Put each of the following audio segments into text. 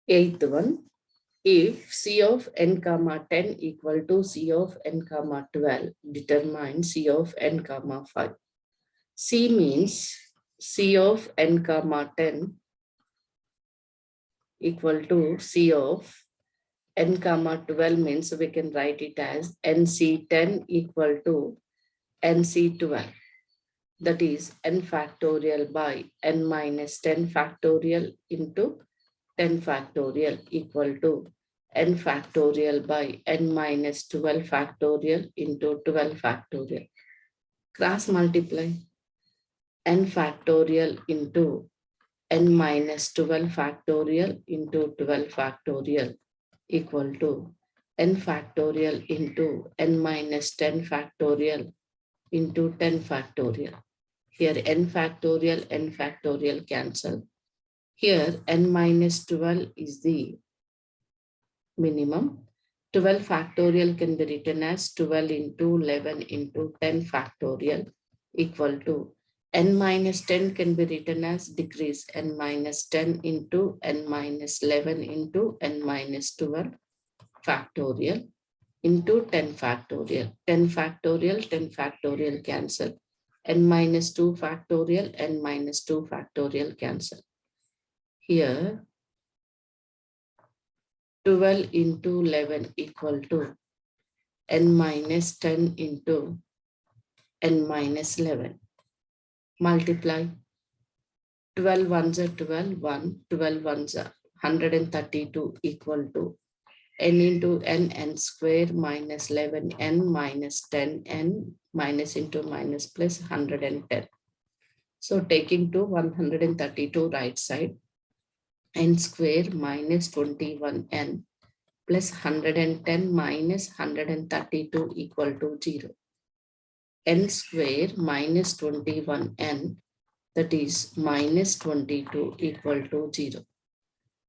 Eighth one, if C of n comma 10 equal to C of n comma 12, determine C of n comma 5. C means C of n comma 10 equal to C of n comma 12 means we can write it as NC10 equal to NC12. That is n factorial by n minus 10 factorial into 10 factorial equal to n factorial by n minus 12 factorial into 12 factorial. Cross multiply n factorial into n minus 12 factorial into 12 factorial equal to n factorial into n minus 10 factorial into 10 factorial. Here n factorial cancel. Here n minus 12 is the minimum. 12 factorial can be written as 12 into 11 into 10 factorial equal to n minus 10 can be written as decrease n minus 10 into n minus 11 into n minus 12 factorial into 10 factorial. 10 factorial cancel. N minus 2 factorial, n minus 2 factorial cancel. Here 12 into 11 equal to n minus 10 into n minus 11. Multiply 12 ones are 12, 1, 12 ones are 132 equal to n into n square minus 11n minus 10n minus into minus plus 110. So taking to 132 right side, n square minus 21n plus 110 minus 132 equal to 0. N square minus 21n, that is minus 22 equal to 0.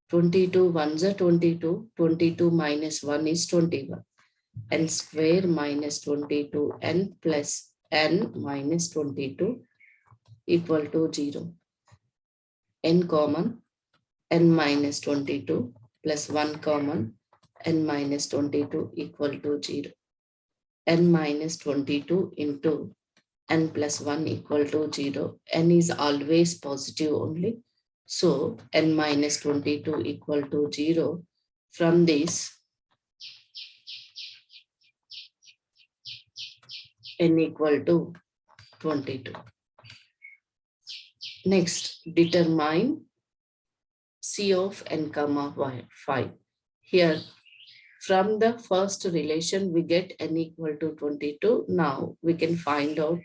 22 ones are 22, 22 minus 1 is 21. N square minus 22n plus n minus 22 equal to 0. N common, n minus 22 plus 1 common, n minus 22 equal to 0. N minus 22 into n plus 1 equal to 0. N is always positive only. So n minus 22 equal to 0. From this, n equal to 22. Next, determine C of n comma 5. Here, from the first relation, we get n equal to 22. Now, we can find out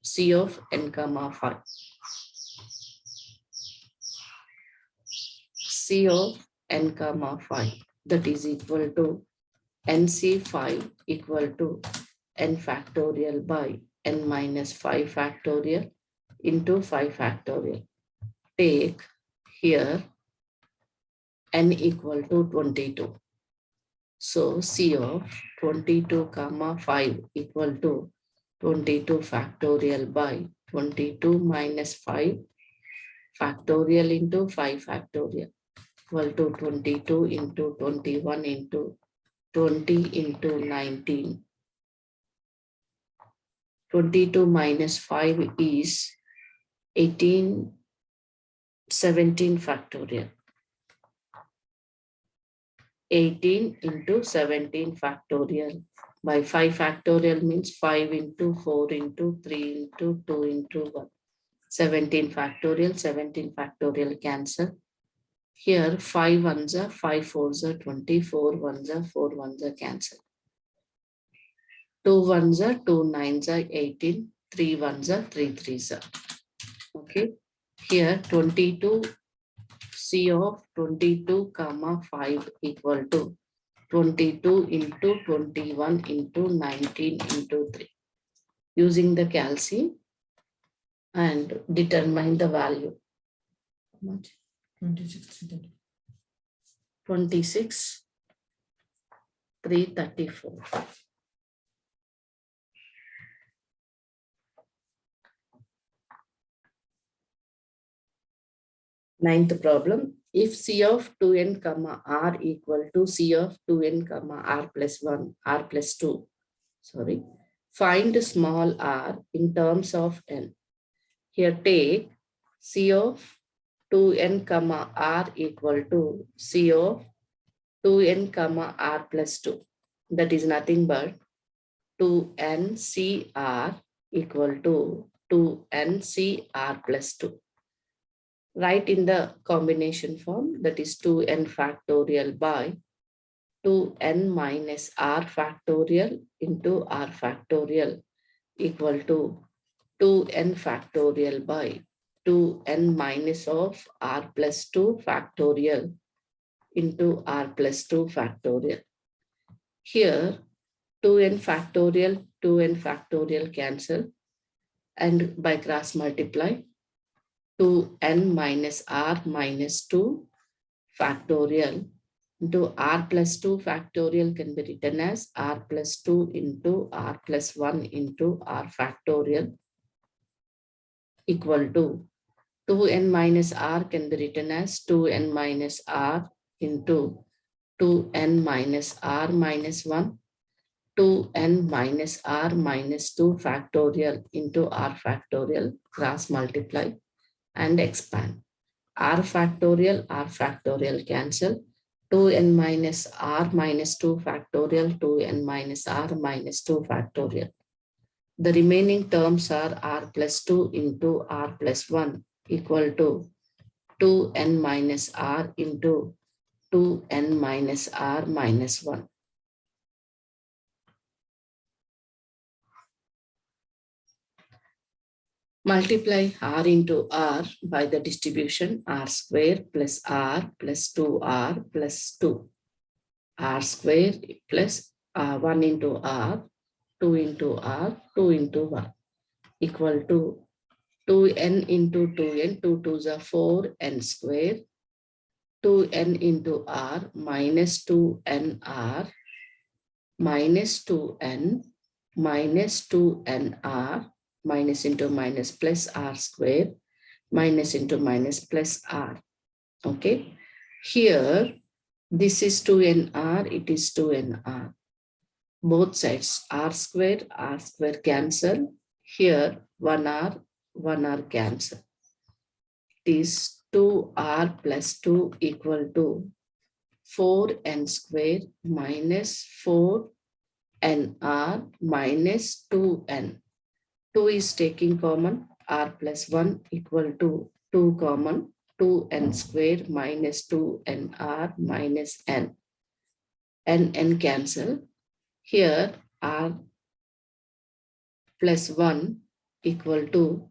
C of n comma 5. C of n comma 5, that is equal to NC5 equal to n factorial by n minus 5 factorial into 5 factorial. Take here n equal to 22. So C of 22 comma 5 equal to 22 factorial by 22 minus 5 factorial into 5 factorial equal to 22 into 21 into 20 into 19. 22 minus 5 is 18, 17 factorial. 18 into 17 factorial by 5 factorial means 5 into 4 into 3 into 2 into 1. 17 factorial cancel. Here 5 ones are 5 fours are 20, 4 ones are 4 ones are cancel. 2 ones are 2 nines are 18, 3 ones are 3 threes are. Okay. Here 22 C of 22 comma 5 equal to 22 into 21 into 19 into 3. Using the calci and determine the value. How much? 26, 334. Ninth problem. If C of 2n comma r equal to C of 2n comma r plus 1, r plus 2, sorry, find small r in terms of n. Here take C of 2n comma r equal to C of 2n comma r plus 2. That is nothing but 2ncr equal to 2ncr plus 2. Write in the combination form, that is 2n factorial by 2n minus r factorial into r factorial equal to 2n factorial by 2n minus of r plus 2 factorial into r plus 2 factorial. Here 2n factorial cancel, and by cross multiply 2n minus r minus 2 factorial into r plus 2 factorial can be written as r plus 2 into r plus 1 into r factorial equal to 2n minus r can be written as 2n minus r into 2n minus r minus 1, 2n minus r minus 2 factorial into r factorial, cross multiply and expand. R factorial cancel, 2n minus r minus 2 factorial, 2n minus r minus 2 factorial. The remaining terms are r plus 2 into r plus 1 equal to 2n minus r into 2n minus r minus 1. Multiply r into r by the distribution r square plus r plus 2r plus 2. R square plus 1 into r, 2 into r, 2 into 1 equal to 2n into 2n, 2 2s are 4n square, 2n into r minus 2nr minus 2n minus 2nr minus into minus plus r square minus into minus plus r. Okay, here this is 2nr, it is 2nr. Both sides r square cancel. Here 1r cancel. It is 2r plus 2 equal to 4n square minus 4nr minus 2n. 2 is taking common, r plus 1 equal to 2 common, 2n square minus 2nr minus n. N cancel. Here r plus 1 equal to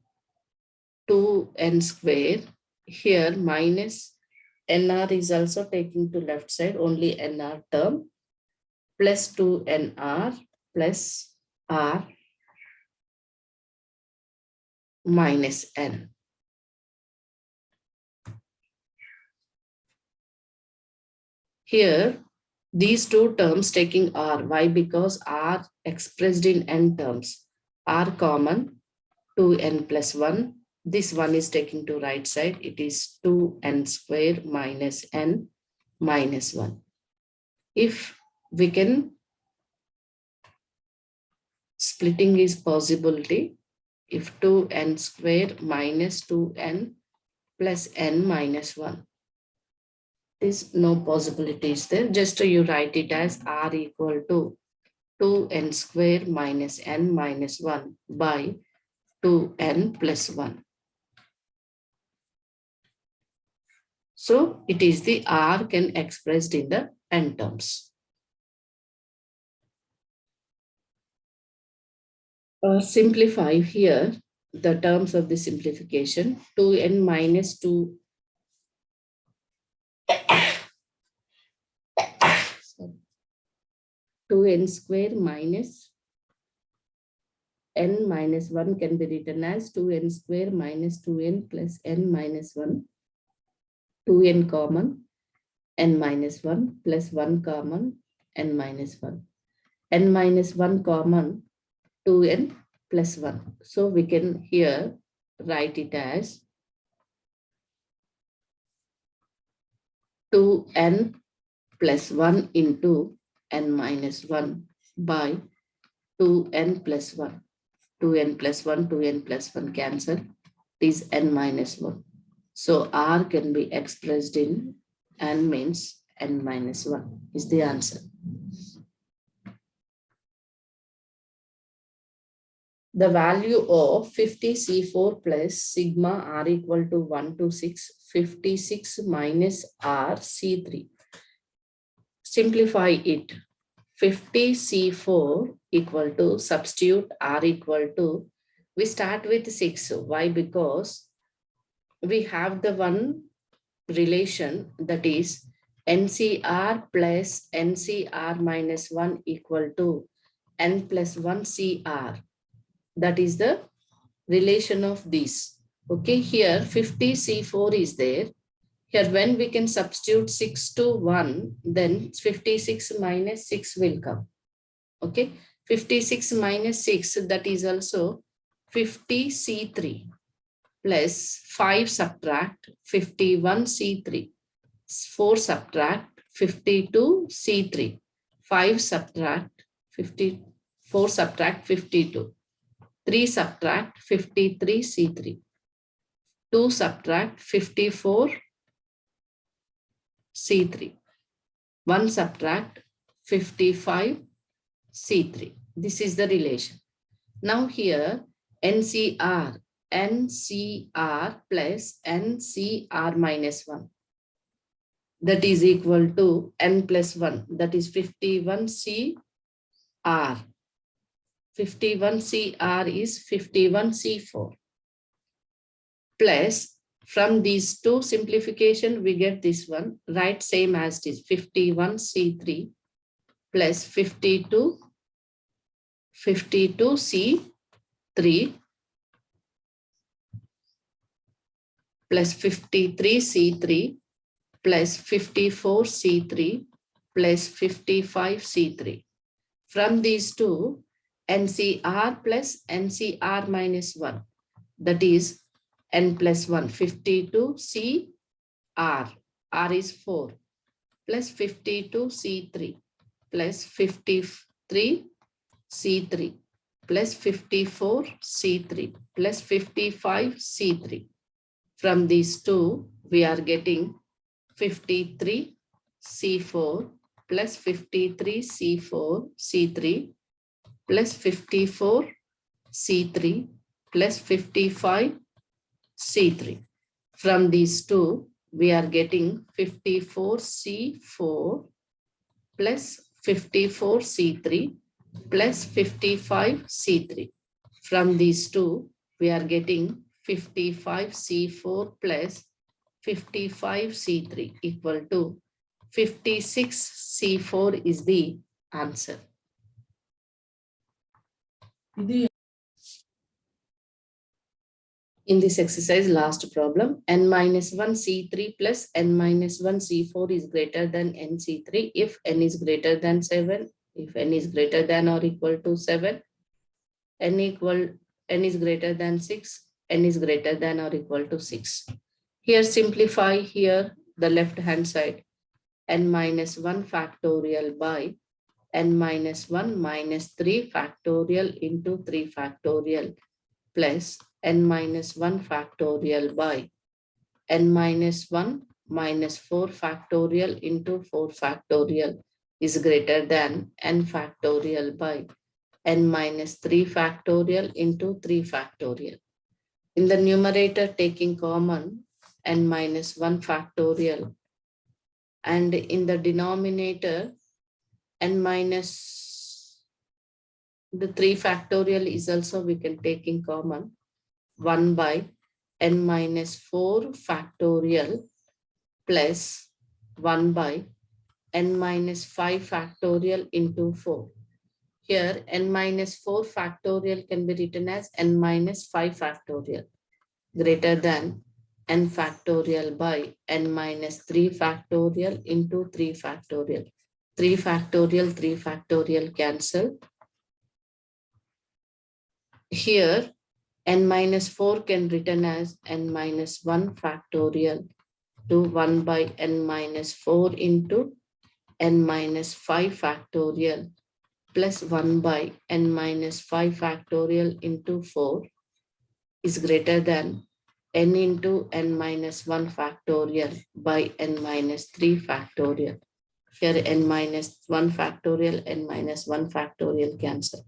2n square. Here minus nr is also taking to left side, only nr term, plus 2nr plus r minus n. Here these two terms taking r. Why? Because r expressed in n terms. R common, 2n plus 1. This one is taking to right side. It is 2n square minus n minus 1. If we can, splitting is possibility. If 2n square minus 2n plus n minus 1. There's no possibilities there. Just you write it as r equal to 2n square minus n minus 1 by 2n plus 1. So it is the r can expressed in the n terms. Simplify here the terms of the simplification. 2n minus 2 2n square minus n minus 1 can be written as 2n square minus 2n plus n minus 1. 2n common, n minus 1 plus 1 common, n minus 1. N minus 1 common, 2n plus 1. So we can here write it as 2n plus 1 into n minus 1 by 2n plus 1. 2n plus 1, 2n plus 1 cancel. It is n minus 1. So r can be expressed in n means n minus 1 is the answer. The value of 50C4 plus sigma r equal to 1 to 6, 56 minus r C3. Simplify it. 50C4 equal to, substitute r equal to, we start with 6. Why? Because we have the one relation, that is NCR plus NCR minus 1 equal to n plus 1 CR. That is the relation of these. Okay, here 50C4 is there. Here when we can substitute 6 to 1, then 56 minus 6 will come. Okay, 56 minus 6, that is also 50C3 plus 5 subtract 51C3. 4 subtract 52C3. 5 subtract 50, 4 subtract 52. 3 subtract 53C3. 2 subtract 54C3. 1 subtract 55C3. This is the relation. Now here NCR plus NCR minus 1. That is equal to n plus 1. That is 51CR. 51CR is 51C4. Plus, from these two simplification, we get this one. Write same as it is, 51C3 plus 52C3 plus 53C3 plus 54C3 plus 55C3. From these two, NCR plus NCR minus 1, that is n plus 1, 52CR, R is 4, plus 52C3 plus 53C3 plus 54C3 plus 55C3. From these two, we are getting 53C4 plus 53C4 C3 plus 54C3 plus 55C3. From these two, we are getting 54C4 plus 54C3 plus 55C3. From these two, we are getting 55C4 plus 55C3 equal to 56C4 is the answer. In this exercise, last problem, n minus 1 C3 plus n minus 1 C4 is greater than n C3 if n is greater than 7, if n is greater than or equal to 7, n is greater than 6, n is greater than or equal to 6. Here simplify here the left hand side, n minus 1 factorial by n minus 1 minus 3 factorial into 3 factorial plus n minus 1 factorial by n minus 1 minus 4 factorial into 4 factorial is greater than n factorial by n minus 3 factorial into 3 factorial. In the numerator, taking common n minus 1 factorial, and in the denominator n minus the 3 factorial is also we can take in common, 1 by n minus 4 factorial plus 1 by n minus 5 factorial into 4. Here n minus 4 factorial can be written as n minus 5 factorial greater than n factorial by n minus 3 factorial into 3 factorial. 3 factorial cancel. Here n minus 4 can written as n minus 1 factorial to 1 by n minus 4 into n minus 5 factorial plus 1 by n minus 5 factorial into 4 is greater than n into n minus 1 factorial by n minus 3 factorial. Here n minus 1 factorial, n minus 1 factorial cancel.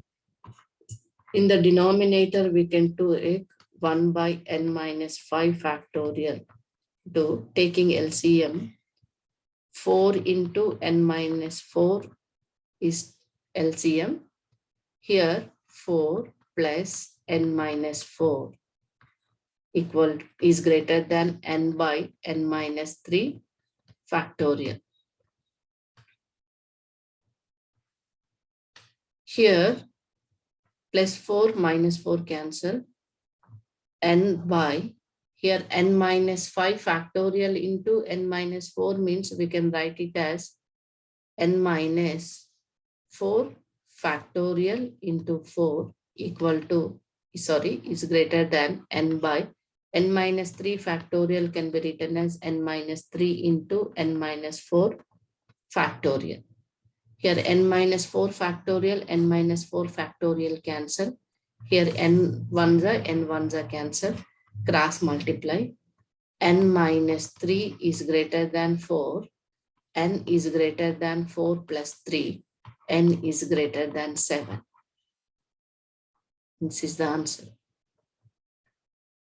In the denominator, we can take 1 by n minus 5 factorial to taking LCM. 4 into n minus 4 is LCM. Here 4 plus n minus 4 is greater than n by n minus 3 factorial. Here plus 4 minus 4 cancel. N by here n minus 5 factorial into n minus 4 means we can write it as n minus 4 factorial into 4 equal to, is greater than n by n minus 3 factorial can be written as n minus 3 into n minus 4 factorial. Here n minus 4 factorial, n minus 4 factorial cancel. Here n ones are cancel. Cross multiply. N minus 3 is greater than 4. N is greater than 4 plus 3. N is greater than 7. This is the answer.